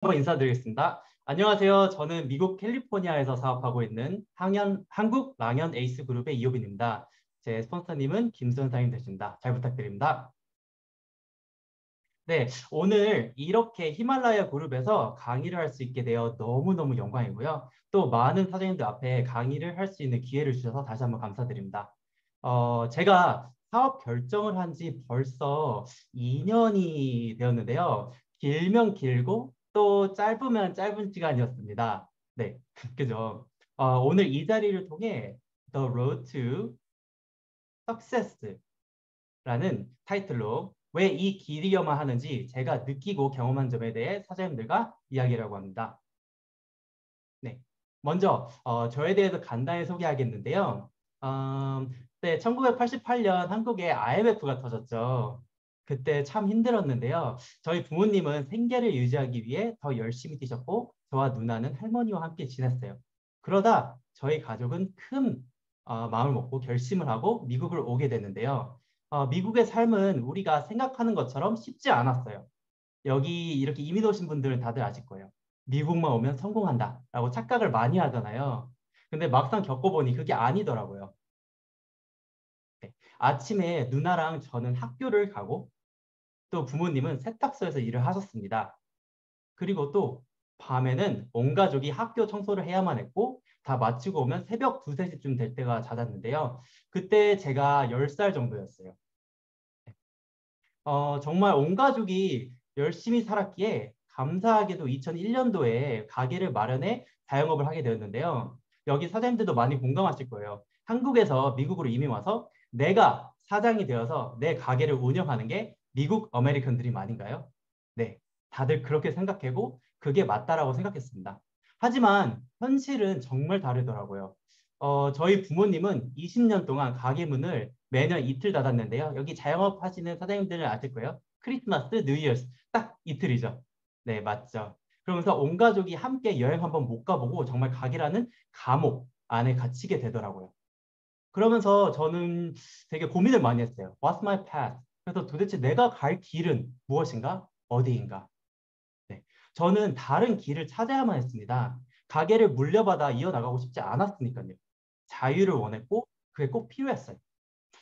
한번 인사드리겠습니다. 안녕하세요. 저는 미국 캘리포니아에서 사업하고 있는 한국 랑연 에이스 그룹의 이호빈입니다. 제 스폰서님은 김선상님 되십니다. 잘 부탁드립니다. 네, 오늘 이렇게 히말라야 그룹에서 강의를 할 수 있게 되어 너무너무 영광이고요. 또 많은 사장님들 앞에 강의를 할 수 있는 기회를 주셔서 다시 한번 감사드립니다. 제가 사업 결정을 한 지 벌써 2년이 되었는데요. 길면 길고 또 짧으면 짧은 시간이었습니다. 네, 그죠. 오늘 이 자리를 통해 The Road to Success라는 타이틀로 왜 이 길이어만 하는지 제가 느끼고 경험한 점에 대해 사장님들과 이야기라고 합니다. 네. 먼저 저에 대해서 간단히 소개하겠는데요. 네, 1988년 한국에 IMF가 터졌죠. 그때 참 힘들었는데요. 저희 부모님은 생계를 유지하기 위해 더 열심히 뛰셨고 저와 누나는 할머니와 함께 지냈어요. 그러다 저희 가족은 큰 마음을 먹고 결심을 하고 미국을 오게 됐는데요. 미국의 삶은 우리가 생각하는 것처럼 쉽지 않았어요. 여기 이렇게 이민 오신 분들은 다들 아실 거예요. 미국만 오면 성공한다라고 착각을 많이 하잖아요. 근데 막상 겪어보니 그게 아니더라고요. 네. 아침에 누나랑 저는 학교를 가고 또 부모님은 세탁소에서 일을 하셨습니다. 그리고 또 밤에는 온 가족이 학교 청소를 해야만 했고 다 마치고 오면 새벽 2, 3시쯤 될 때가 잦았는데요. 그때 제가 10살 정도였어요. 정말 온 가족이 열심히 살았기에 감사하게도 2001년도에 가게를 마련해 자영업을 하게 되었는데요. 여기 사장님들도 많이 공감하실 거예요. 한국에서 미국으로 이민 와서 내가 사장이 되어서 내 가게를 운영하는 게 미국 어메리칸 드림 아닌가요? 네, 다들 그렇게 생각하고 그게 맞다라고 생각했습니다. 하지만 현실은 정말 다르더라고요. 저희 부모님은 20년 동안 가게 문을 매년 이틀 닫았는데요. 여기 자영업 하시는 사장님들은 아실 거예요. 크리스마스, 뉴이어스 딱 이틀이죠. 네, 맞죠. 그러면서 온 가족이 함께 여행 한번 못 가보고 정말 가게라는 감옥 안에 갇히게 되더라고요. 그러면서 저는 되게 고민을 많이 했어요. What's my path? 그래서 도대체 내가 갈 길은 무엇인가? 어디인가? 네. 저는 다른 길을 찾아야만 했습니다. 가게를 물려받아 이어나가고 싶지 않았으니까요. 자유를 원했고 그게 꼭 필요했어요.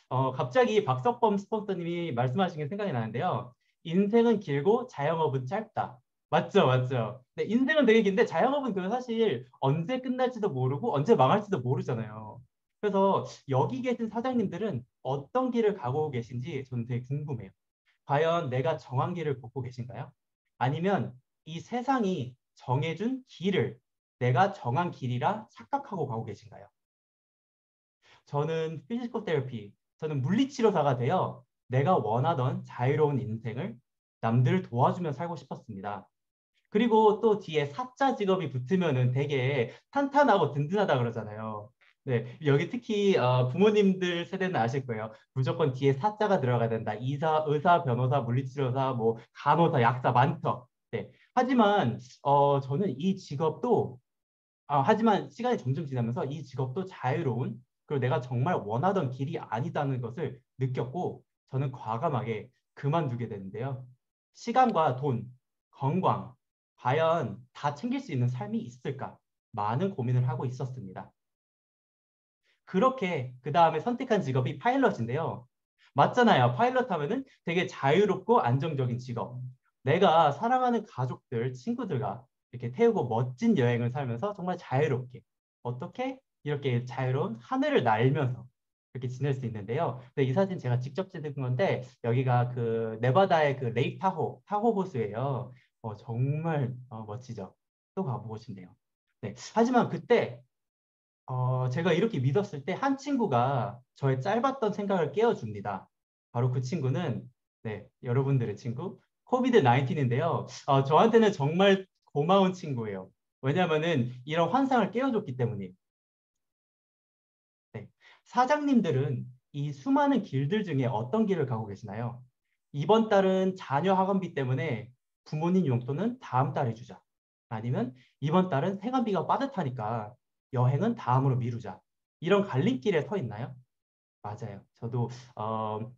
갑자기 박석범 스폰서님이 말씀하신 게 생각이 나는데요. 인생은 길고 자영업은 짧다. 맞죠, 맞죠. 네, 인생은 되게 긴데 자영업은 그 사실 언제 끝날지도 모르고 언제 망할지도 모르잖아요. 그래서 여기 계신 사장님들은 어떤 길을 가고 계신지 저는 되게 궁금해요. 과연 내가 정한 길을 걷고 계신가요? 아니면 이 세상이 정해준 길을 내가 정한 길이라 착각하고 가고 계신가요? 저는 피지컬 테라피, 저는 물리치료사가 되어 내가 원하던 자유로운 인생을 남들을 도와주며 살고 싶었습니다. 그리고 또 뒤에 사자 직업이 붙으면은 되게 탄탄하고 든든하다 그러잖아요. 네, 여기 특히 부모님들 세대는 아실 거예요. 무조건 뒤에 사자가 들어가야 된다. 이사, 의사, 변호사, 물리치료사, 뭐 간호사, 약사 많죠. 네. 하지만 저는 이 직업도 하지만 시간이 점점 지나면서 이 직업도 자유로운 그리고 내가 정말 원하던 길이 아니다는 것을 느꼈고 저는 과감하게 그만두게 되는데요. 시간과 돈, 건강, 과연 다 챙길 수 있는 삶이 있을까? 많은 고민을 하고 있었습니다. 그렇게 그 다음에 선택한 직업이 파일럿인데요. 맞잖아요. 파일럿 하면은 되게 자유롭고 안정적인 직업. 내가 사랑하는 가족들, 친구들과 이렇게 태우고 멋진 여행을 살면서 정말 자유롭게 어떻게 이렇게 자유로운 하늘을 날면서 이렇게 지낼 수 있는데요. 네, 이 사진 제가 직접 찍은 건데 여기가 그 네바다의 그 레이크 타호 호수예요. 정말 멋지죠. 또 가보고 싶네요. 네, 하지만 그때 제가 이렇게 믿었을 때 한 친구가 저의 짧았던 생각을 깨워줍니다. 바로 그 친구는, 네, 여러분들의 친구, 코비드 19인데요. 저한테는 정말 고마운 친구예요. 왜냐하면은 이런 환상을 깨워줬기 때문이에요. 네. 사장님들은 이 수많은 길들 중에 어떤 길을 가고 계시나요? 이번 달은 자녀 학원비 때문에 부모님 용돈은 다음 달에 주자. 아니면 이번 달은 생활비가 빠듯하니까 여행은 다음으로 미루자. 이런 갈림길에 서 있나요? 맞아요. 저도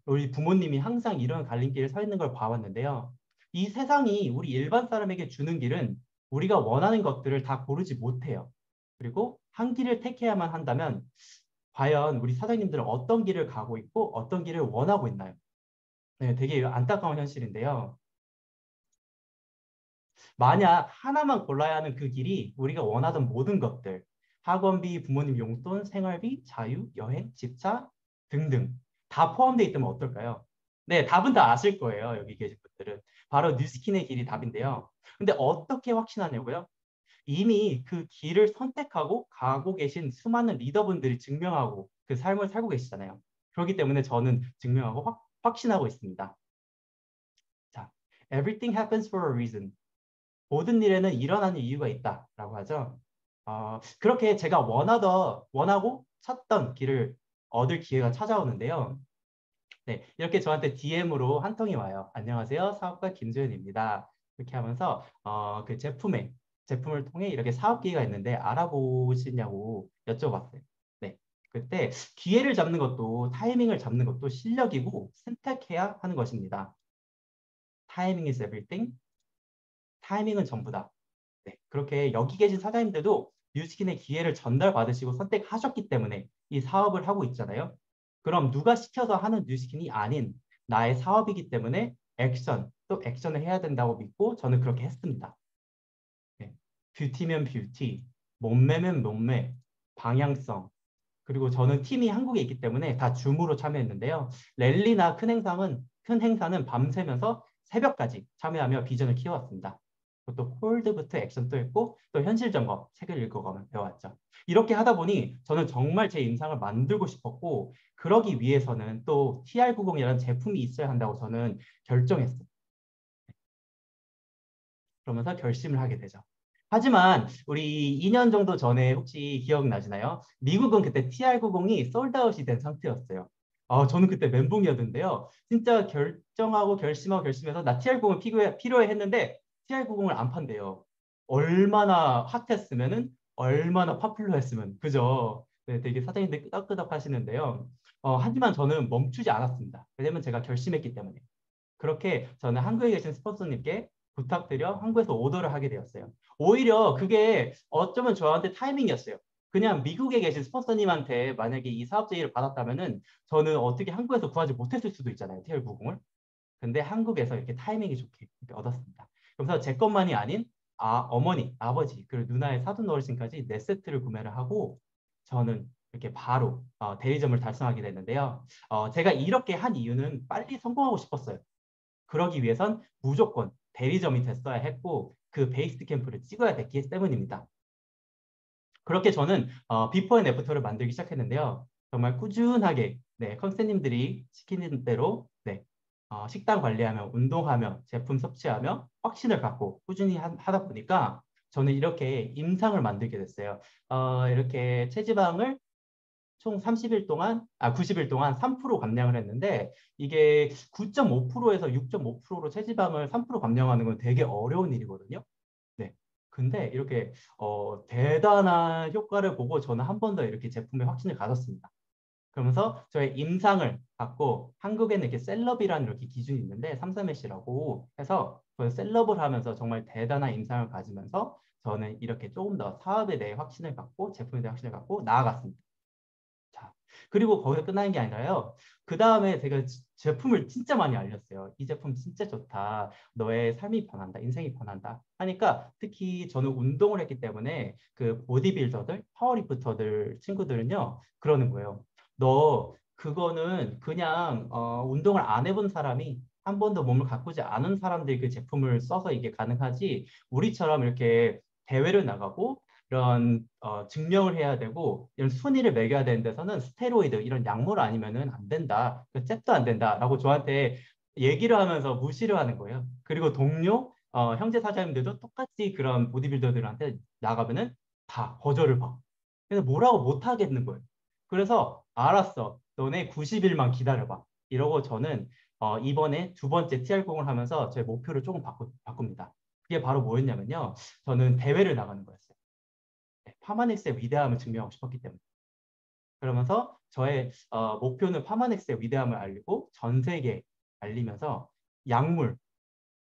우리 부모님이 항상 이런 갈림길에 서 있는 걸 봐왔는데요. 이 세상이 우리 일반 사람에게 주는 길은 우리가 원하는 것들을 다 고르지 못해요. 그리고 한 길을 택해야만 한다면 과연 우리 사장님들은 어떤 길을 가고 있고 어떤 길을 원하고 있나요? 네, 되게 안타까운 현실인데요. 만약 하나만 골라야 하는 그 길이 우리가 원하던 모든 것들, 학원비, 부모님 용돈, 생활비, 자유, 여행, 집차 등등 다 포함되어 있다면 어떨까요? 네, 답은 다 아실 거예요. 여기 계신 분들은. 바로 뉴스킨의 길이 답인데요. 근데 어떻게 확신하냐고요? 이미 그 길을 선택하고 가고 계신 수많은 리더분들이 증명하고 그 삶을 살고 계시잖아요. 그렇기 때문에 저는 증명하고 확신하고 있습니다. 자, everything happens for a reason. 모든 일에는 일어나는 이유가 있다라고 하죠. 그렇게 제가 원하고 찾던 길을 얻을 기회가 찾아오는데요. 네, 이렇게 저한테 DM으로 한 통이 와요. 안녕하세요, 사업가 김소연입니다. 이렇게 하면서 그 제품을 통해 이렇게 사업 기회가 있는데 알아보시냐고 여쭤봤어요. 네, 그때 기회를 잡는 것도 타이밍을 잡는 것도 실력이고 선택해야 하는 것입니다. Timing is everything. 타이밍은 전부다. 네, 그렇게 여기 계신 사장님들도 뉴스킨의 기회를 전달받으시고 선택하셨기 때문에 이 사업을 하고 있잖아요. 그럼 누가 시켜서 하는 뉴스킨이 아닌 나의 사업이기 때문에 또 액션을 해야 된다고 믿고 저는 그렇게 했습니다. 네. 뷰티면 뷰티, 몸매면 몸매, 방향성, 그리고 저는 팀이 한국에 있기 때문에 다 줌으로 참여했는데요. 랠리나 큰 행사는 밤새면서 새벽까지 참여하며 비전을 키워왔습니다. 또 콜드부터 액션도 했고 또 현실 점검 책을 읽어가며 배워왔죠. 이렇게 하다 보니 저는 정말 제 인상을 만들고 싶었고 그러기 위해서는 또 TR90이라는 제품이 있어야 한다고 저는 결정했어요. 그러면서 결심을 하게 되죠. 하지만 우리 2년 정도 전에 혹시 기억나시나요? 미국은 그때 TR90이 솔드아웃이 된 상태였어요. 저는 그때 멘붕이었는데요. 진짜 결정하고 결심해서 나 TR90 필요해 했는데 TR90을 안 판대요. 얼마나 핫했으면은 얼마나 파퓰러했으면 그죠? 네, 되게 사장님들 끄덕끄덕 하시는데요. 하지만 저는 멈추지 않았습니다. 왜냐면 제가 결심했기 때문에. 그렇게 저는 한국에 계신 스폰서님께 부탁드려 한국에서 오더를 하게 되었어요. 오히려 그게 어쩌면 저한테 타이밍이었어요. 그냥 미국에 계신 스폰서님한테 만약에 이 사업 제의를 받았다면은 저는 어떻게 한국에서 구하지 못했을 수도 있잖아요. TL90을. 근데 한국에서 이렇게 타이밍이 좋게 이렇게 얻었습니다. 그래서 제 것만이 아닌 어머니, 아버지, 그리고 누나의 사돈 어르신까지 네 세트를 구매를 하고 저는 이렇게 바로 대리점을 달성하게 됐는데요. 제가 이렇게 한 이유는 빨리 성공하고 싶었어요. 그러기 위해선 무조건 대리점이 됐어야 했고 그 베이스 캠프를 찍어야 됐기 때문입니다. 그렇게 저는 비포 앤 애프터를 만들기 시작했는데요. 정말 꾸준하게 네, 컨셉님들이 시키는 대로 네, 식단 관리하며 운동하며 제품 섭취하며 확신을 갖고 꾸준히 하다 보니까 저는 이렇게 임상을 만들게 됐어요. 이렇게 체지방을 총 30일 동안, 90일 동안 3% 감량을 했는데 이게 9.5%에서 6.5%로 체지방을 3% 감량하는 건 되게 어려운 일이거든요. 네. 근데 이렇게 대단한 효과를 보고 저는 한 번 더 이렇게 제품에 확신을 가졌습니다. 그러면서 저의 임상을 갖고 한국에는 이렇게 셀럽이라는 이렇게 기준이 있는데 3,3S라고 해서 셀럽을 하면서 정말 대단한 임상을 가지면서 저는 이렇게 조금 더 사업에 대해 확신을 갖고 제품에 대해 확신을 갖고 나아갔습니다. 자, 그리고 거기서 끝나는 게 아니라요. 그 다음에 제가 제품을 진짜 많이 알렸어요. 이 제품 진짜 좋다. 너의 삶이 변한다. 인생이 변한다. 하니까 특히 저는 운동을 했기 때문에 그 보디빌더들, 파워리프터들 친구들은요. 그러는 거예요. 너 그거는 그냥 운동을 안 해본 사람이 한 번도 몸을 가꾸지 않은 사람들이 그 제품을 써서 이게 가능하지 우리처럼 이렇게 대회를 나가고 이런 증명을 해야 되고 이런 순위를 매겨야 되는 데서는 스테로이드 이런 약물 아니면은 안 된다. 그 잽도 안 된다라고 저한테 얘기를 하면서 무시를 하는 거예요. 그리고 동료 형제 사장님들도 똑같이 그런 보디빌더들한테 나가면은 다 거절을 봐. 그래서 뭐라고 못 하겠는 거예요. 그래서 알았어. 너네 90일만 기다려봐. 이러고 저는 이번에 두 번째 TR0을 하면서 제 목표를 조금 바꿉니다. 그게 바로 뭐였냐면요. 저는 대회를 나가는 거였어요. 파마넥스의 위대함을 증명하고 싶었기 때문에. 그러면서 저의 목표는 파마넥스의 위대함을 알리고 전 세계에 알리면서 약물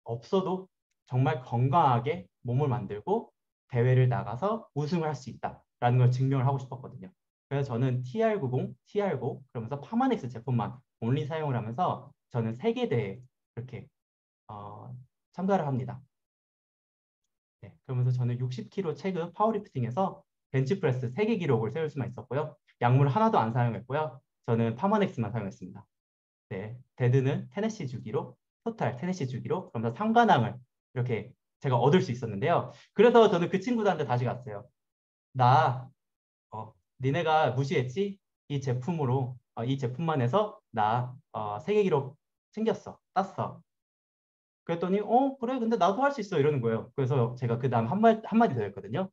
없어도 정말 건강하게 몸을 만들고 대회를 나가서 우승을 할 수 있다라는 걸 증명을 하고 싶었거든요. 그래서 저는 TR90, TR9 그러면서 파마넥스 제품만 온리 사용을 하면서 저는 세계대회 이렇게 참가를 합니다. 네, 그러면서 저는 60kg 체급 파워리프팅에서 벤치프레스 세계 기록을 세울 수만 있었고요. 약물 하나도 안 사용했고요. 저는 파마넥스만 사용했습니다. 네, 데드는 테네시 주기로, 토탈 테네시 주기로, 그러면서 상관왕을 이렇게 제가 얻을 수 있었는데요. 그래서 저는 그 친구들한테 다시 갔어요. 나, 니네가 무시했지? 이 제품으로, 이 제품만 해서 나 세계 기록 챙겼어, 땄어. 그랬더니, 그래, 근데 나도 할 수 있어 이러는 거예요. 그래서 제가 그 다음 한마디 더 했거든요.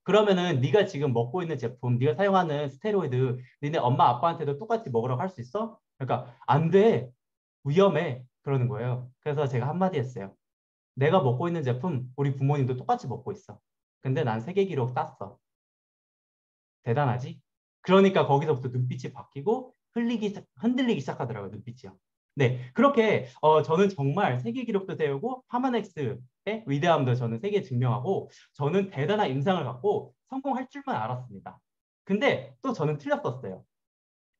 그러면은 네가 지금 먹고 있는 제품, 네가 사용하는 스테로이드, 니네 엄마 아빠한테도 똑같이 먹으라고 할 수 있어? 그러니까 안 돼, 위험해 그러는 거예요. 그래서 제가 한마디 했어요. 내가 먹고 있는 제품 우리 부모님도 똑같이 먹고 있어. 근데 난 세계 기록 땄어. 대단하지? 그러니까 거기서부터 눈빛이 바뀌고 흔들리기 시작하더라고요, 눈빛이요. 네, 그렇게 저는 정말 세계 기록도 세우고 파마넥스의 위대함도 저는 세계에 증명하고 저는 대단한 인상을 갖고 성공할 줄만 알았습니다. 근데 또 저는 틀렸었어요.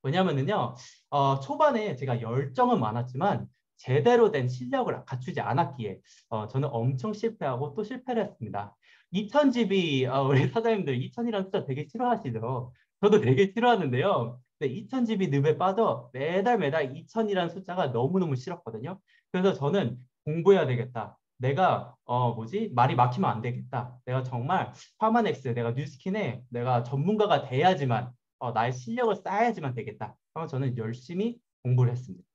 왜냐면은요, 초반에 제가 열정은 많았지만 제대로 된 실력을 갖추지 않았기에 저는 엄청 실패하고 또 실패를 했습니다. 2000집이 우리 사장님들 2000이라는 숫자 되게 싫어하시죠? 저도 되게 싫어하는데요. 네, 2000집이 늪에 빠져 매달 매달 2000이라는 숫자가 너무너무 싫었거든요. 그래서 저는 공부해야 되겠다. 내가 뭐지 말이 막히면 안 되겠다. 내가 정말 파마넥스, 내가 뉴스킨에 내가 전문가가 돼야지만 나의 실력을 쌓아야지만 되겠다. 하면 저는 열심히 공부를 했습니다.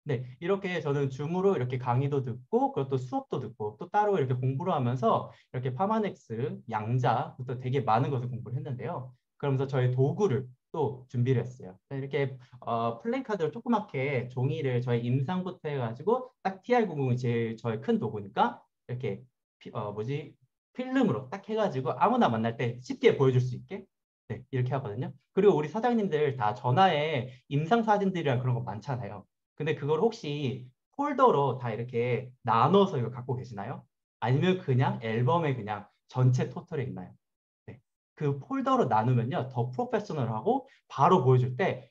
네, 이렇게 저는 줌으로 이렇게 강의도 듣고 그것도 수업도 듣고 또 따로 이렇게 공부를 하면서 이렇게 파마넥스, 양자부터 되게 많은 것을 공부를 했는데요. 그러면서 저의 도구를 또 준비를 했어요. 이렇게 플랜카드를 조그맣게 종이를 저의 임상부터 해가지고 딱 TR90이 제일 저의 큰 도구니까 이렇게 뭐지 필름으로 딱 해가지고 아무나 만날 때 쉽게 보여줄 수 있게 네, 이렇게 하거든요. 그리고 우리 사장님들 다 전화에 임상 사진들이랑 그런 거 많잖아요. 근데 그걸 혹시 폴더로 다 이렇게 나눠서 이거 갖고 계시나요? 아니면 그냥 앨범에 그냥 전체 토털에 있나요? 네. 그 폴더로 나누면요. 더 프로페셔널하고 바로 보여줄 때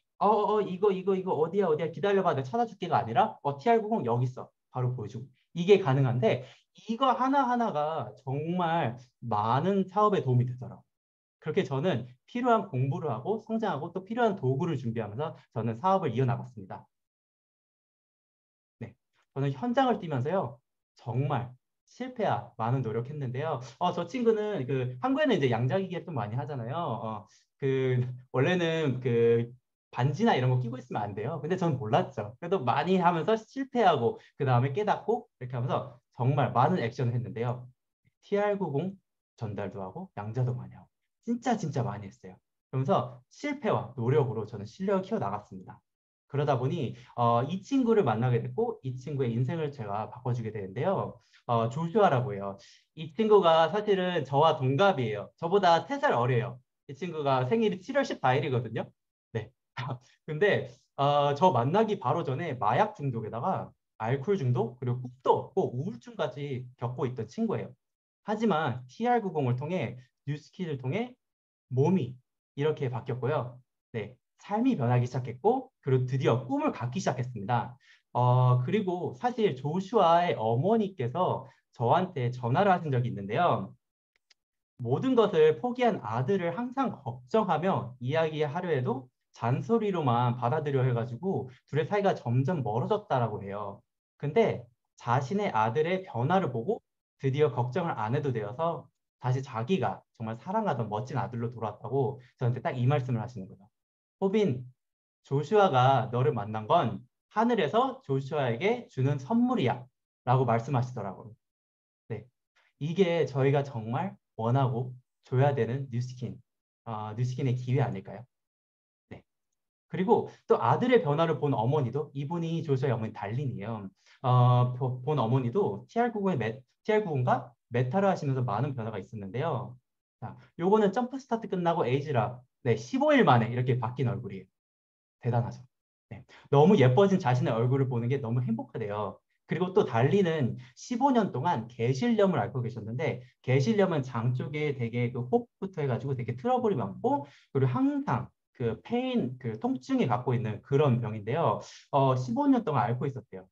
이거 어디야 어디야 기다려봐 내가 찾아줄게가 아니라 TR90 여기 있어 바로 보여주고 이게 가능한데 이거 하나하나가 정말 많은 사업에 도움이 되더라고요. 그렇게 저는 필요한 공부를 하고 성장하고 또 필요한 도구를 준비하면서 저는 사업을 이어나갔습니다. 네. 저는 현장을 뛰면서요. 정말 실패야 많은 노력했는데요. 저 친구는 그 한국에는 이제 양자기기를 좀 많이 하잖아요. 그 원래는 그 반지나 이런 거 끼고 있으면 안 돼요. 근데 저는 몰랐죠. 그래도 많이 하면서 실패하고 그 다음에 깨닫고 이렇게 하면서 정말 많은 액션을 했는데요. TR90 전달도 하고 양자도 많이 하고 진짜 많이 했어요. 그러면서 실패와 노력으로 저는 실력을 키워 나갔습니다. 그러다 보니 이 친구를 만나게 됐고 이 친구의 인생을 제가 바꿔주게 되는데요. 조슈아라고 해요. 이 친구가 사실은 저와 동갑이에요. 저보다 3살 어려요. 이 친구가 생일이 7월 14일이거든요. 네. 근데 저 만나기 바로 전에 마약 중독에다가 알코올 중독 그리고 꿈도 없고 우울증까지 겪고 있던 친구예요. 하지만 TR90을 통해 뉴스키를 통해 몸이 이렇게 바뀌었고요. 네, 삶이 변하기 시작했고, 그리고 드디어 꿈을 갖기 시작했습니다. 그리고 사실 조슈아의 어머니께서 저한테 전화를 하신 적이 있는데요. 모든 것을 포기한 아들을 항상 걱정하며 이야기하려 해도 잔소리로만 받아들여 해가지고 둘의 사이가 점점 멀어졌다라고 해요. 근데 자신의 아들의 변화를 보고 드디어 걱정을 안 해도 되어서 다시 자기가 정말 사랑하던 멋진 아들로 돌아왔다고 저한테 딱 이 말씀을 하시는 거예요. 호빈, 조슈아가 너를 만난 건 하늘에서 조슈아에게 주는 선물이야 라고 말씀하시더라고요. 네. 이게 저희가 정말 원하고 줘야 되는 뉴스킨, 뉴스킨의 기회 아닐까요? 네. 그리고 또 아들의 변화를 본 어머니도 이분이 조서의 어머니 달린이에요. 본 어머니도 TR90과 메타를 하시면서 많은 변화가 있었는데요. 자, 요거는 점프 스타트 끝나고 에이즈라 네, 15일 만에 이렇게 바뀐 얼굴이에요. 대단하죠. 네. 너무 예뻐진 자신의 얼굴을 보는 게 너무 행복하대요. 그리고 또 달리는 15년 동안 개실염을 앓고 계셨는데 개실염은 장 쪽에 되게 그 혹부터 해가지고 되게 트러블이 많고 그리고 항상 그 페인 그 통증이 갖고 있는 그런 병인데요. 15년 동안 앓고 있었대요.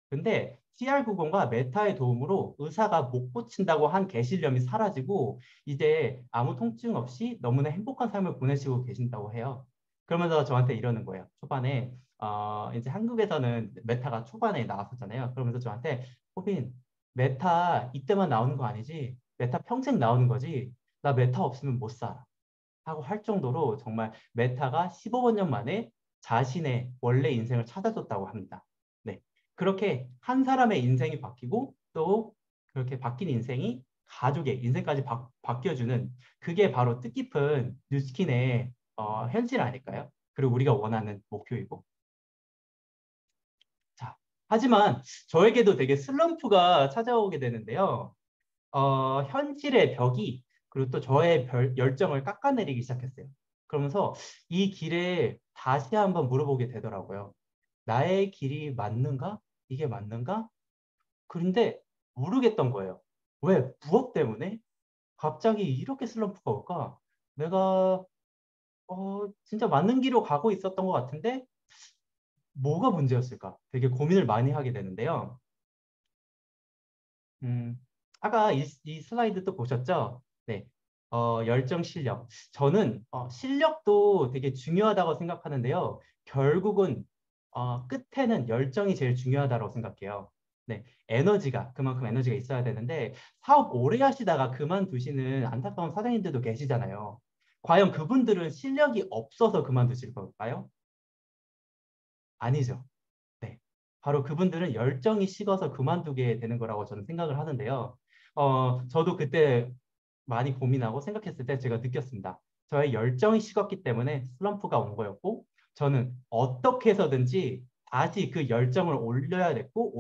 근데 TR90과 메타의 도움으로 의사가 못 고친다고 한 개실염이 사라지고 이제 아무 통증 없이 너무나 행복한 삶을 보내시고 계신다고 해요. 그러면서 저한테 이러는 거예요. 초반에 이제 한국에서는 메타가 초반에 나왔었잖아요. 그러면서 저한테 호빈 메타 이때만 나오는 거 아니지? 메타 평생 나오는 거지? 나 메타 없으면 못 살아. 하고 할 정도로 정말 메타가 15년 만에 자신의 원래 인생을 찾아줬다고 합니다. 네. 그렇게 한 사람의 인생이 바뀌고 또 그렇게 바뀐 인생이 가족의 인생까지 바뀌어주는 그게 바로 뜻깊은 뉴스킨의 현실 아닐까요? 그리고 우리가 원하는 목표이고. 자, 하지만 저에게도 되게 슬럼프가 찾아오게 되는데요. 현실의 벽이 그리고 또 저의 열정을 깎아내리기 시작했어요. 그러면서 이 길에 다시 한번 물어보게 되더라고요. 나의 길이 맞는가? 이게 맞는가? 그런데 모르겠던 거예요. 왜? 무엇 때문에? 갑자기 이렇게 슬럼프가 올까? 내가 진짜 맞는 길로 가고 있었던 것 같은데 뭐가 문제였을까? 되게 고민을 많이 하게 되는데요. 음, 아까 이 슬라이드 또 보셨죠? 네. 열정 실력. 저는 실력도 되게 중요하다고 생각하는데요. 결국은 끝에는 열정이 제일 중요하다고 생각해요. 네. 에너지가, 그만큼 에너지가 있어야 되는데 사업 오래 하시다가 그만두시는 안타까운 사장님들도 계시잖아요. 과연 그분들은 실력이 없어서 그만두실 걸까요? 아니죠. 네. 바로 그분들은 열정이 식어서 그만두게 되는 거라고 저는 생각을 하는데요. 저도 그때 많이 고민하고 생각했을 때 제가 느꼈습니다. 저의 열정이 식었기 때문에 슬럼프가 온 거였고, 저는 어떻게 해서든지 다시 그 열정을 올려야 됐고,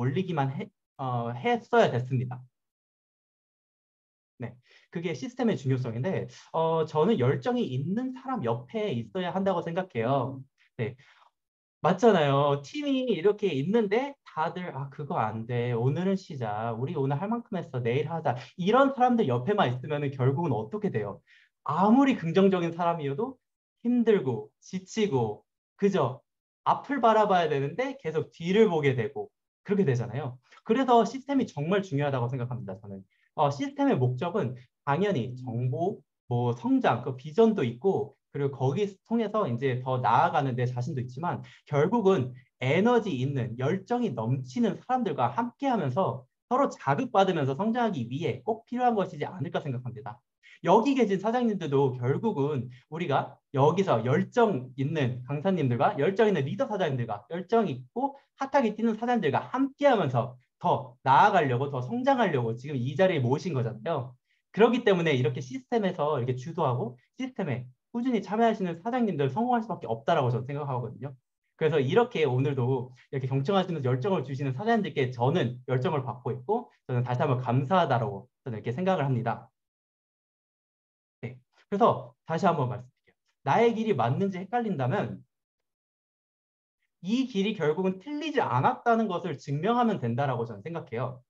했어야 됐습니다. 네. 그게 시스템의 중요성인데, 저는 열정이 있는 사람 옆에 있어야 한다고 생각해요. 네. 맞잖아요. 팀이 이렇게 있는데 다들 그거 안 돼. 오늘은 쉬자. 우리 오늘 할 만큼 했어. 내일 하자. 이런 사람들 옆에만 있으면 결국은 어떻게 돼요? 아무리 긍정적인 사람이어도 힘들고 지치고 그저 앞을 바라봐야 되는데 계속 뒤를 보게 되고 그렇게 되잖아요. 그래서 시스템이 정말 중요하다고 생각합니다. 저는 시스템의 목적은 당연히 정보, 뭐 성장, 그 비전도 있고 그리고 거기 통해서 이제 더 나아가는 내 자신도 있지만 결국은 에너지 있는 열정이 넘치는 사람들과 함께하면서 서로 자극받으면서 성장하기 위해 꼭 필요한 것이지 않을까 생각합니다. 여기 계신 사장님들도 결국은 우리가 여기서 열정 있는 강사님들과 열정 있는 리더 사장님들과 열정 있고 핫하게 뛰는 사장님들과 함께하면서 더 나아가려고 더 성장하려고 지금 이 자리에 모신 거잖아요. 그렇기 때문에 이렇게 시스템에서 이렇게 주도하고 시스템에 꾸준히 참여하시는 사장님들 성공할 수밖에 없다라고 저는 생각하거든요. 그래서 이렇게 오늘도 이렇게 경청하시면서 열정을 주시는 사장님들께 저는 열정을 받고 있고 저는 다시 한번 감사하다라고 저는 이렇게 생각을 합니다. 네. 그래서 다시 한번 말씀드릴게요. 나의 길이 맞는지 헷갈린다면 이 길이 결국은 틀리지 않았다는 것을 증명하면 된다라고 저는 생각해요.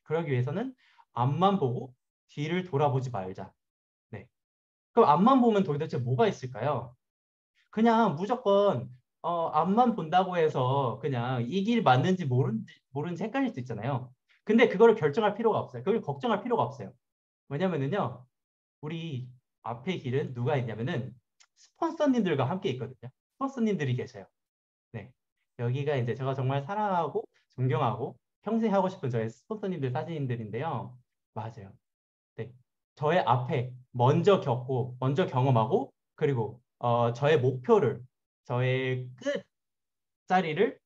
그러기 위해서는 앞만 보고 뒤를 돌아보지 말자. 네. 그럼 앞만 보면 도대체 뭐가 있을까요? 그냥 무조건 앞만 본다고 해서 그냥 이 길 맞는지 모르는지 헷갈릴 수 있잖아요. 근데 그거를 결정할 필요가 없어요. 그걸 걱정할 필요가 없어요. 왜냐면은요, 우리 앞에 길은 누가 있냐면은 스폰서님들과 함께 있거든요. 스폰서님들이 계셔요. 네. 여기가 이제 제가 정말 사랑하고 존경하고 평생 하고 싶은 저의 스폰서님들 사진님들인데요. 맞아요. 네. 저의 앞에 먼저 겪고, 먼저 경험하고, 그리고 저의 목표를, 저의 끝자리를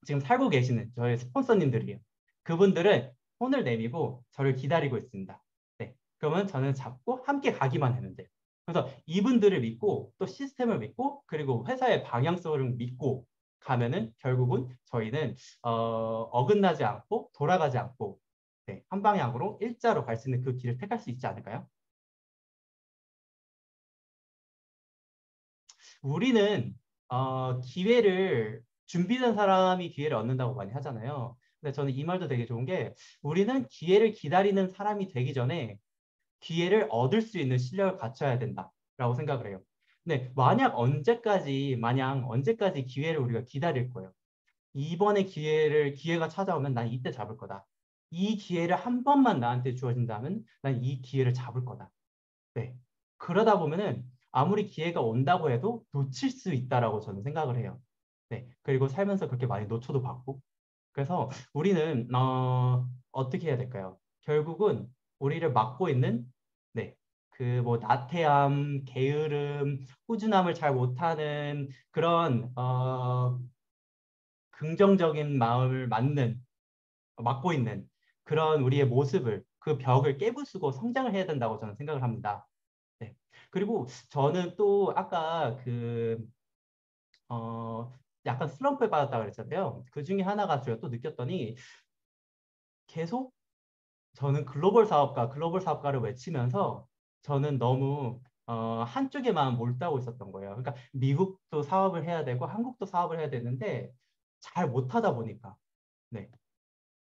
지금 살고 계시는 저의 스폰서님들이에요. 그분들은 손을 내밀고 저를 기다리고 있습니다. 네. 그러면 저는 잡고 함께 가기만 하면 돼요. 그래서 이분들을 믿고 또 시스템을 믿고 그리고 회사의 방향성을 믿고 가면은 결국은 저희는 어긋나지 않고 돌아가지 않고 네, 한 방향으로 일자로 갈 수 있는 그 길을 택할 수 있지 않을까요? 우리는 기회를 준비된 사람이 기회를 얻는다고 많이 하잖아요. 근데 저는 이 말도 되게 좋은 게 우리는 기회를 기다리는 사람이 되기 전에 기회를 얻을 수 있는 실력을 갖춰야 된다라고 생각을 해요. 네, 마냥 언제까지 기회를 우리가 기다릴 거예요. 이번에 기회가 찾아오면 난 이때 잡을 거다. 이 기회를 한 번만 나한테 주어진다면 난 이 기회를 잡을 거다. 네. 그러다 보면은 아무리 기회가 온다고 해도 놓칠 수 있다라고 저는 생각을 해요. 네. 그리고 살면서 그렇게 많이 놓쳐도 봤고. 그래서 우리는 어떻게 해야 될까요? 결국은 우리를 막고 있는 네. 그 뭐 나태함, 게으름, 꾸준함을 잘 못하는 그런 긍정적인 마음을 막고 있는 그런 우리의 모습을 그 벽을 깨부수고 성장을 해야 된다고 저는 생각을 합니다. 네. 그리고 저는 또 아까 어, 약간 슬럼프에 빠졌다고 그랬잖아요. 그 중에 하나가 제가 또 느꼈더니 계속 저는 글로벌 사업가를 외치면서 저는 너무 한쪽에만 몰두하고 있었던 거예요. 그러니까 미국도 사업을 해야 되고 한국도 사업을 해야 되는데 잘 못하다 보니까 네.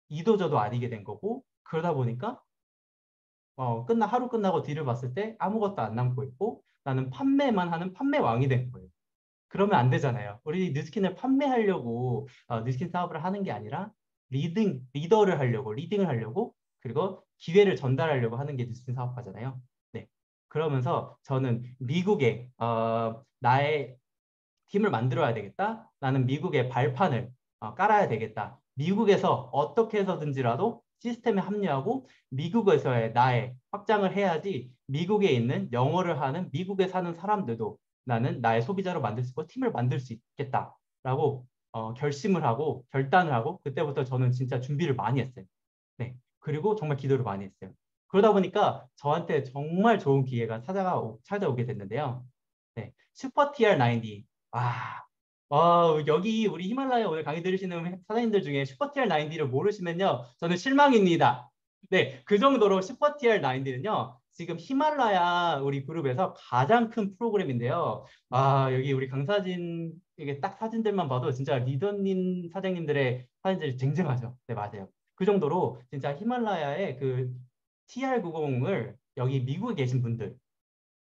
이도저도 아니게 된 거고 그러다 보니까 하루 끝나고 뒤를 봤을 때 아무것도 안 남고 있고 나는 판매만 하는 판매왕이 된 거예요. 그러면 안 되잖아요. 우리 뉴스킨을 판매하려고 뉴스킨 사업을 하는 게 아니라 리딩을 하려고 그리고 기회를 전달하려고 하는 게 뉴스킨 사업가잖아요. 네. 그러면서 저는 미국에 나의 팀을 만들어야 되겠다. 나는 미국의 발판을 깔아야 되겠다. 미국에서 어떻게 해서든지라도 시스템에 합류하고 미국에서의 나의 확장을 해야지 미국에 있는 영어를 하는 미국에 사는 사람들도 나는 나의 소비자로 만들 수 있고 팀을 만들 수 있겠다라고 결심을 하고 결단을 하고 그때부터 저는 진짜 준비를 많이 했어요. 네. 그리고 정말 기도를 많이 했어요. 그러다 보니까 저한테 정말 좋은 기회가 찾아오게 됐는데요. 네. 슈퍼 TR90. 아, 여기 우리 히말라야 오늘 강의 들으시는 사장님들 중에 슈퍼 TR90를 모르시면요. 저는 실망입니다. 네. 그 정도로 슈퍼 TR90는요. 지금 히말라야 우리 그룹에서 가장 큰 프로그램인데요. 여기 우리 강사진, 이게 딱 사진들만 봐도 진짜 리더님 사장님들의 사진들이 쟁쟁하죠. 네, 맞아요. 그 정도로 진짜 히말라야의 그 TR90을 여기 미국에 계신 분들,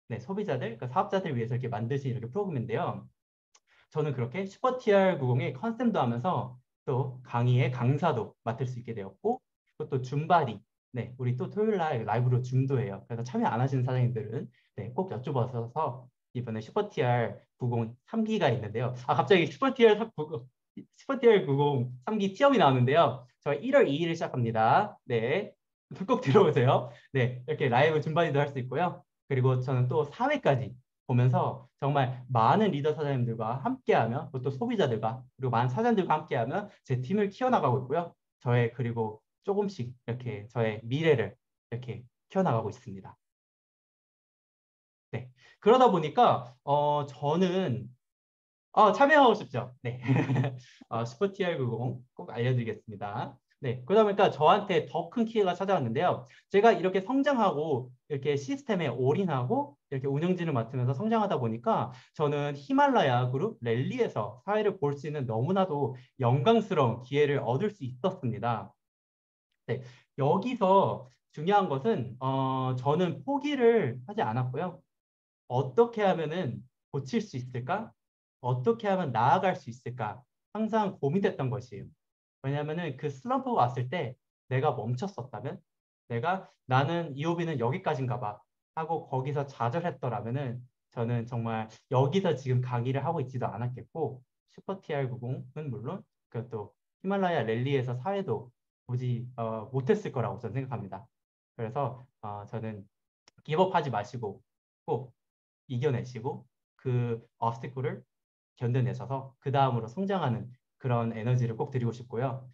네, 소비자들, 그러니까 사업자들 위해서 이렇게 만드신 이렇게 프로그램인데요. 저는 그렇게 슈퍼 TR90의 컨셉도 하면서 또 강의의 강사도 맡을 수 있게 되었고, 또 줌바디, 네, 우리 또 토요일 날 라이브로 줌도 해요. 그래서 참여 안 하시는 사장님들은 네, 꼭 여쭤봐서 이번에 슈퍼 TR90 3기가 있는데요. 갑자기 슈퍼 TR90 3기 티업이 나오는데요. 저 1월 2일에 시작합니다. 네, 꼭 들어오세요. 네, 이렇게 라이브 줌바디도 할 수 있고요. 그리고 저는 또 4회까지 보면서 정말 많은 리더 사장님들과 함께하며 또 소비자들과 그리고 많은 사장님들과 함께하며 제 팀을 키워나가고 있고요. 그리고 조금씩 이렇게 저의 미래를 이렇게 키워나가고 있습니다. 네. 그러다 보니까 저는 참여하고 싶죠. 네. 슈퍼 TR90 꼭 알려드리겠습니다. 네. 그러다 보니까 저한테 더 큰 기회가 찾아왔는데요. 제가 이렇게 성장하고 이렇게 시스템에 올인하고 이렇게 운영진을 맡으면서 성장하다 보니까 저는 히말라야 그룹 랠리에서 사회를 볼 수 있는 너무나도 영광스러운 기회를 얻을 수 있었습니다. 네. 여기서 중요한 것은 저는 포기를 하지 않았고요. 어떻게 하면은 고칠 수 있을까? 어떻게 하면 나아갈 수 있을까? 항상 고민됐던 것이에요. 왜냐하면은 그 슬럼프가 왔을 때 내가 멈췄었다면, 나는 이호비는 여기까지인가 봐 하고 거기서 좌절했더라면은 저는 정말 여기서 지금 강의를 하고 있지도 않았겠고 슈퍼 TR90은 물론 그것도 히말라야 랠리에서 사회도 보지 못했을 거라고 저는 생각합니다. 그래서 저는 기업하지 마시고 꼭 이겨내시고 그 obstacle을 견뎌내셔서 그 다음으로 성장하는 그런 에너지를 꼭 드리고 싶고요.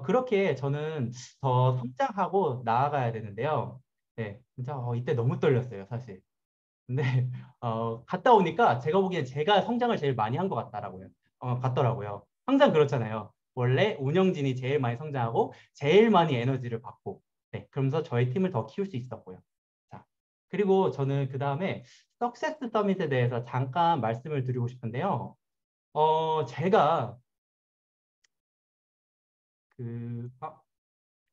그렇게 저는 더 성장하고 나아가야 되는데요. 네, 진짜 이때 너무 떨렸어요, 사실. 근데 갔다 오니까 제가 보기엔 제가 성장을 제일 많이 한 것 같더라고요. 항상 그렇잖아요. 원래 운영진이 제일 많이 성장하고 제일 많이 에너지를 받고, 네, 그러면서 저희 팀을 더 키울 수 있었고요. 자, 그리고 저는 그 다음에 석세스 서밋에 대해서 잠깐 말씀을 드리고 싶은데요. 제가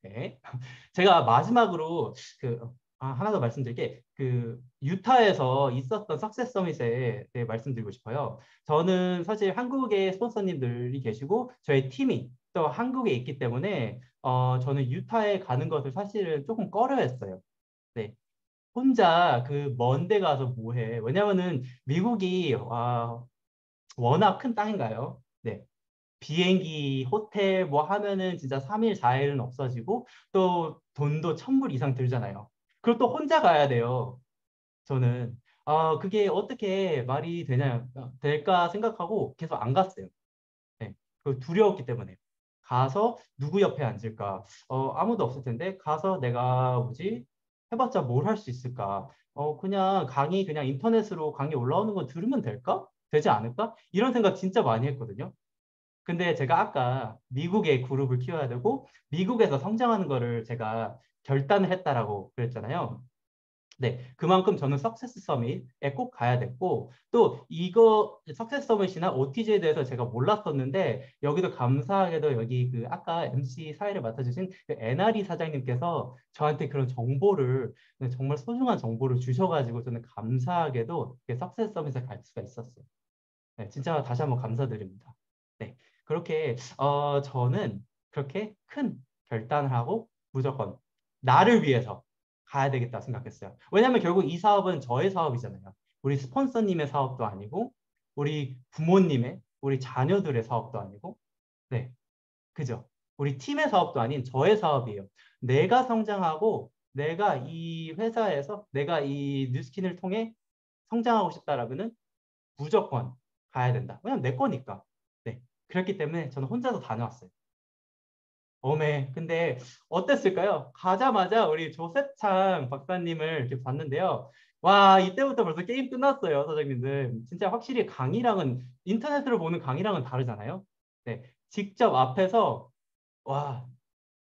네. 제가 마지막으로 하나 더 말씀드릴게 유타에서 있었던 석세스 서밋에 대해 말씀드리고 싶어요. 저는 사실 한국에 스폰서님들이 계시고 저희 팀이 또 한국에 있기 때문에 저는 유타에 가는 것을 사실은 조금 꺼려했어요. 네. 혼자 먼 데 가서 뭐 해. 왜냐면은 미국이 워낙 큰 땅인가요? 네. 비행기, 호텔 뭐 하면은 진짜 3일, 4일은 없어지고 또 돈도 1,000불 이상 들잖아요. 그리고 또 혼자 가야 돼요. 저는 그게 어떻게 말이 될까 생각하고 계속 안 갔어요. 네. 두려웠기 때문에. 가서 누구 옆에 앉을까? 아무도 없을 텐데 가서 내가 뭐지? 해봤자 뭘 할 수 있을까? 그냥 강의 그냥 인터넷으로 강의 올라오는 거 들으면 될까? 되지 않을까? 이런 생각 진짜 많이 했거든요. 근데 제가 아까 미국의 그룹을 키워야 되고 미국에서 성장하는 거를 제가 결단을 했다라고 그랬잖아요. 네, 그만큼 저는 석세스 서밋에 꼭 가야 됐고 또 이거 석세스 서밋이나 OTG에 대해서 제가 몰랐었는데 여기도 감사하게도 여기 아까 MC 사회를 맡아주신 NRE 사장님께서 저한테 그런 정보를 정말 소중한 정보를 주셔가지고 저는 감사하게도 석세스 서밋에 갈 수가 있었어요. 네, 진짜 다시 한번 감사드립니다. 네, 그렇게 저는 그렇게 큰 결단을 하고 무조건 나를 위해서 가야 되겠다 생각했어요. 왜냐하면 결국 이 사업은 저의 사업이잖아요. 우리 스폰서님의 사업도 아니고 우리 부모님의, 우리 자녀들의 사업도 아니고 네, 그죠? 우리 팀의 사업도 아닌 저의 사업이에요. 내가 성장하고 내가 이 회사에서 내가 이 뉴스킨을 통해 성장하고 싶다라면은 무조건 가야 된다. 왜냐면 내 거니까. 네. 그렇기 때문에 저는 혼자서 다녀왔어요. 근데 어땠을까요? 가자마자 우리 조세창 박사님을 이렇게 봤는데요. 와, 이때부터 벌써 게임 끝났어요, 사장님들. 진짜 확실히 강의랑은, 인터넷으로 보는 강의랑은 다르잖아요. 네. 직접 앞에서, 와,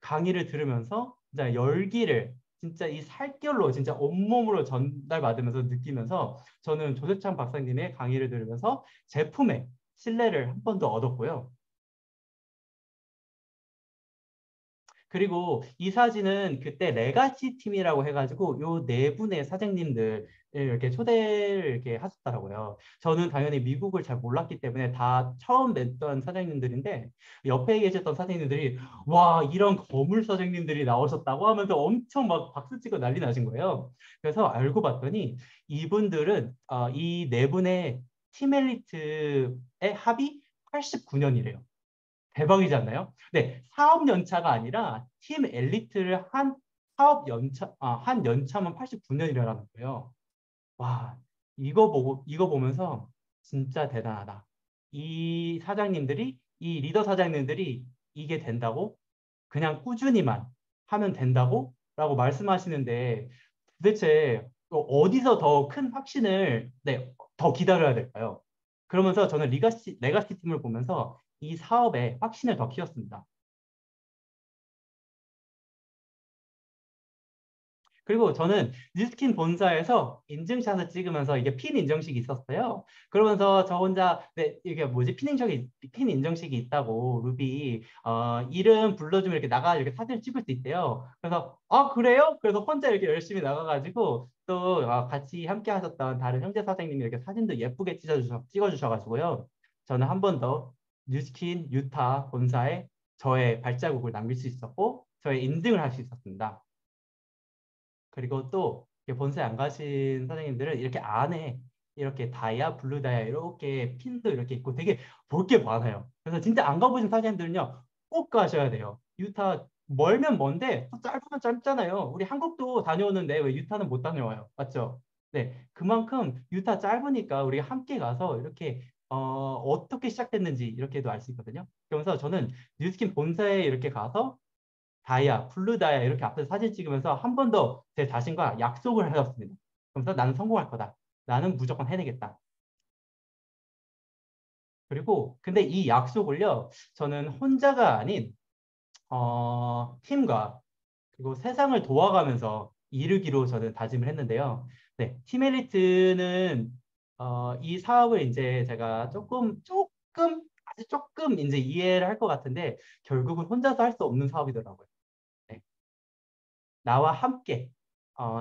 강의를 들으면서 진짜 열기를 진짜 이 살결로 진짜 온몸으로 전달받으면서 느끼면서 저는 조세창 박사님의 강의를 들으면서 제품의 신뢰를 한 번 더 얻었고요. 그리고 이 사진은 그때 레가시 팀이라고 해가지고 요 네 분의 사장님들 이렇게 초대를 이렇게 하셨더라고요. 저는 당연히 미국을 잘 몰랐기 때문에 다 처음 뵀던 사장님들인데 옆에 계셨던 사장님들이 와 이런 거물 사장님들이 나오셨다고 하면서 엄청 막 박수 치고 난리 나신 거예요. 그래서 알고 봤더니 이분들은 이 네 분의 팀 엘리트의 합이 89년이래요. 대박이지 않나요? 네, 사업 연차가 아니라 팀 엘리트를 한 사업 연차, 한 연차만 89년이라는 거예요. 와, 이거 보면서 진짜 대단하다. 이 사장님들이, 이 리더 사장님들이 이게 된다고? 그냥 꾸준히만 하면 된다고? 라고 말씀하시는데 도대체 어디서 더 큰 확신을, 네, 더 기다려야 될까요? 그러면서 저는 레가시 팀을 보면서 이 사업에 확신을 더 키웠습니다. 그리고 저는 뉴스킨 본사에서 인증샷을 찍으면서 이게 핀 인정식이 있었어요. 그러면서 저 혼자 네, 이게 뭐지 핀 인정식이 있다고 루비 이름 불러주면 이렇게 나가 이렇게 사진을 찍을 수 있대요. 그래서 그래요? 그래서 혼자 이렇게 열심히 나가가지고 또 같이 함께 하셨던 다른 형제 사장님이 이렇게 사진도 예쁘게 찍어주셔가지고요. 저는 한 번 더 뉴스킨 유타 본사에 저의 발자국을 남길 수 있었고 저의 인증을 할 수 있었습니다. 그리고 또 본사에 안 가신 사장님들은 이렇게 안에 이렇게 다이아, 블루 다이아 이렇게 핀도 이렇게 있고 되게 볼 게 많아요. 그래서 진짜 안 가보신 사장님들은요 꼭 가셔야 돼요. 유타 멀면 먼데 또 짧으면 짧잖아요. 우리 한국도 다녀오는데 왜 유타는 못 다녀와요? 맞죠? 네, 그만큼 유타 짧으니까 우리 함께 가서 이렇게 어떻게 시작됐는지 이렇게도 알 수 있거든요. 그러면서 저는 뉴스킨 본사에 이렇게 가서 다이아, 블루 다이아 이렇게 앞에서 사진 찍으면서 한 번 더 제 자신과 약속을 하였습니다. 그래서 나는 성공할 거다. 나는 무조건 해내겠다. 그리고 근데 이 약속을요, 저는 혼자가 아닌 팀과 그리고 세상을 도와가면서 이루기로 저는 다짐을 했는데요. 네, 팀 엘리트는 이 사업을 이제 제가 조금 아주 조금 이제 이해를 할 것 같은데 결국은 혼자서 할 수 없는 사업이더라고요. 네. 나와 함께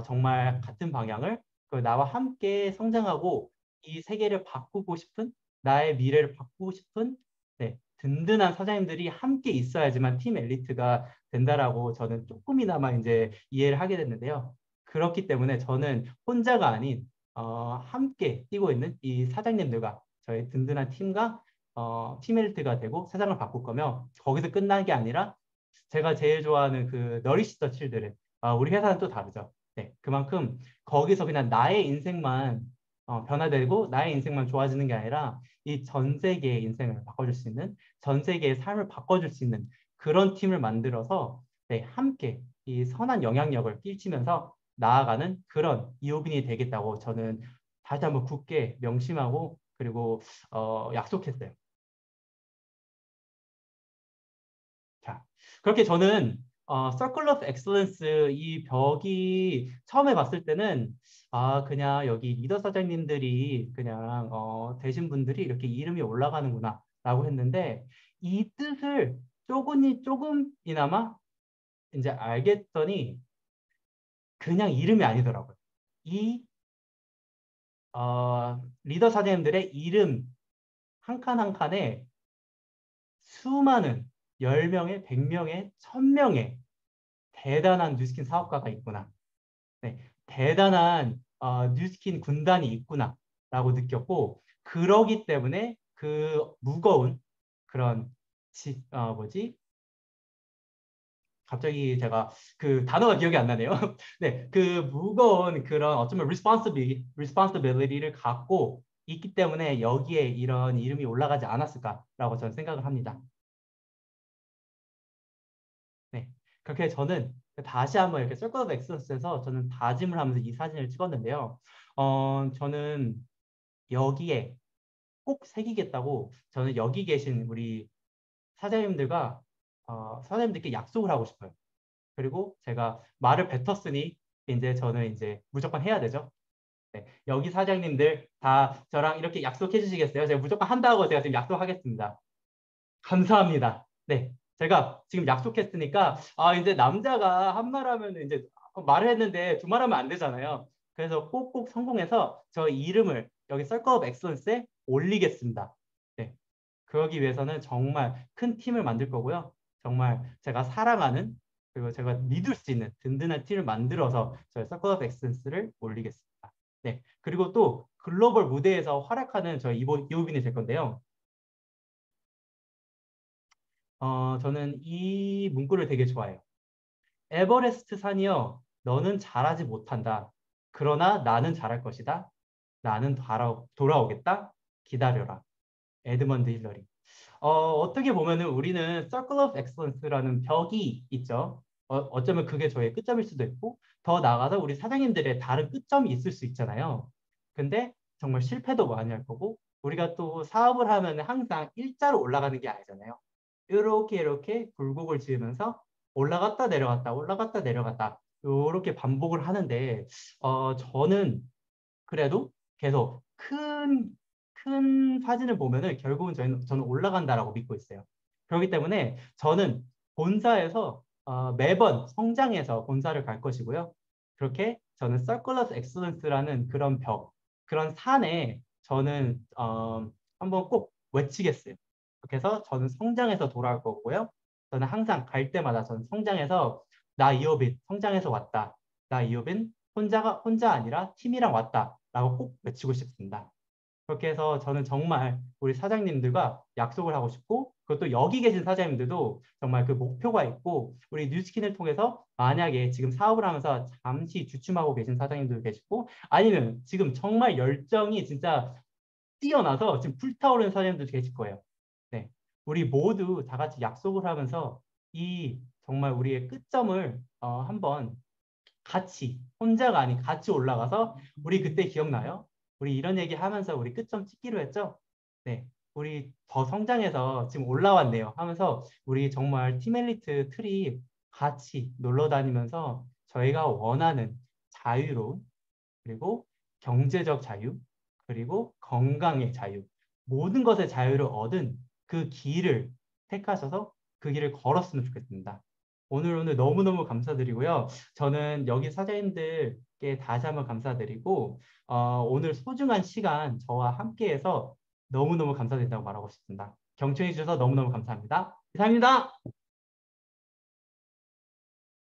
정말 같은 방향을 나와 함께 성장하고 이 세계를 바꾸고 싶은 나의 미래를 바꾸고 싶은 네, 든든한 사장님들이 함께 있어야지만 팀 엘리트가 된다라고 저는 조금이나마 이제 이해를 하게 됐는데요. 그렇기 때문에 저는 혼자가 아닌 함께 뛰고 있는 이 사장님들과 저희 든든한 팀과 팀 엘리트가 되고 세상을 바꿀 거며 거기서 끝난 게 아니라 제가 제일 좋아하는 그 너리시 더 칠드른 우리 회사는 또 다르죠. 네, 그만큼 거기서 그냥 나의 인생만 변화되고 나의 인생만 좋아지는 게 아니라 이 전 세계의 인생을 바꿔줄 수 있는 전 세계의 삶을 바꿔줄 수 있는 그런 팀을 만들어서 네, 함께 이 선한 영향력을 끼치면서 나아가는 그런 이호빈이 되겠다고 저는 다시 한번 굳게 명심하고 그리고 약속했어요. 자, 그렇게 저는 Circle of Excellence 이 벽이 처음에 봤을 때는 그냥 여기 리더 사장님들이 그냥 되신 분들이 이렇게 이름이 올라가는구나 라고 했는데 이 뜻을 조금이나마 이제 알겠더니 그냥 이름이 아니더라고요. 이 리더 사장님들의 이름 한 칸 한 칸에 수많은 10명의, 100명의, 1000명의 대단한 뉴스킨 사업가가 있구나. 네, 대단한 뉴스킨 군단이 있구나라고 느꼈고 그러기 때문에 그 무거운 그런 뭐지? 갑자기 제가 그 단어가 기억이 안 나네요. 네, 그 무거운 그런 어쩌면 responsibility를 갖고 있기 때문에 여기에 이런 이름이 올라가지 않았을까라고 저는 생각을 합니다. 네. 그렇게 저는 다시 한번 이렇게 Circle of Excellence에서 저는 다짐을 하면서 이 사진을 찍었는데요. 저는 여기에 꼭 새기겠다고 저는 여기 계신 우리 사장님들과 사장님들께 약속을 하고 싶어요. 그리고 제가 말을 뱉었으니 이제 저는 이제 무조건 해야 되죠. 네. 여기 사장님들 다 저랑 이렇게 약속해 주시겠어요? 제가 무조건 한다고 제가 지금 약속하겠습니다. 감사합니다. 네. 제가 지금 약속했으니까, 이제 남자가 한 말 하면 이제 말을 했는데 두 말 하면 안 되잖아요. 그래서 꼭꼭 성공해서 저 이름을 여기 Circle of Excellence에 올리겠습니다. 네. 그러기 위해서는 정말 큰 팀을 만들 거고요. 정말 제가 사랑하는 그리고 제가 믿을 수 있는 든든한 팀을 만들어서 저희 Circle of Excellence를 올리겠습니다. 네. 그리고 또 글로벌 무대에서 활약하는 저희 이호빈이 될 건데요. 저는 이 문구를 되게 좋아해요. 에버레스트 산이여, 너는 잘하지 못한다. 그러나 나는 잘할 것이다. 나는 돌아오겠다. 기다려라. 에드먼드 힐러리. 어떻게 보면은 우리는 Circle of Excellence라는 벽이 있죠. 어쩌면 그게 저의 끝점일 수도 있고, 더 나아가서 우리 사장님들의 다른 끝점이 있을 수 있잖아요. 근데 정말 실패도 많이 할 거고, 우리가 또 사업을 하면 항상 일자로 올라가는 게 아니잖아요. 이렇게 굴곡을 지으면서 올라갔다 내려갔다 올라갔다 내려갔다 이렇게 반복을 하는데 저는 그래도 계속 큰 사진을 보면은 결국은 저는 올라간다라고 믿고 있어요. 그렇기 때문에 저는 본사에서 매번 성장해서 본사를 갈 것이고요. 그렇게 저는 Circle of Excellence라는 그런 그런 산에 저는 한번 꼭 외치겠어요. 그렇게 해서 저는 성장해서 돌아올 거고요. 저는 항상 갈 때마다 저는 성장해서 나 이호빈 성장해서 왔다. 나 이호빈 혼자 아니라 팀이랑 왔다라고 꼭 외치고 싶습니다. 그렇게 해서 저는 정말 우리 사장님들과 약속을 하고 싶고 그것도 여기 계신 사장님들도 정말 그 목표가 있고 우리 뉴스킨을 통해서 만약에 지금 사업을 하면서 잠시 주춤하고 계신 사장님들도 계시고 아니면 지금 정말 열정이 진짜 뛰어나서 지금 불타오르는 사장님들도 계실 거예요. 네. 우리 모두 다 같이 약속을 하면서 이 정말 우리의 끝점을 한번 같이 혼자가 아닌 같이 올라가서 우리 그때 기억나요? 우리 이런 얘기 하면서 우리 끝점 찍기로 했죠? 네. 우리 더 성장해서 지금 올라왔네요 하면서 우리 정말 팀엘리트 트리 같이 놀러 다니면서 저희가 원하는 자유로운 그리고 경제적 자유 그리고 건강의 자유 모든 것의 자유를 얻은 그 길을 택하셔서 그 길을 걸었으면 좋겠습니다. 오늘 너무너무 감사드리고요. 저는 여기 사장님들께 다시 한번 감사드리고 오늘 소중한 시간 저와 함께해서 너무너무 감사드린다고 말하고 싶습니다. 경청해 주셔서 너무너무 감사합니다. 이상입니다.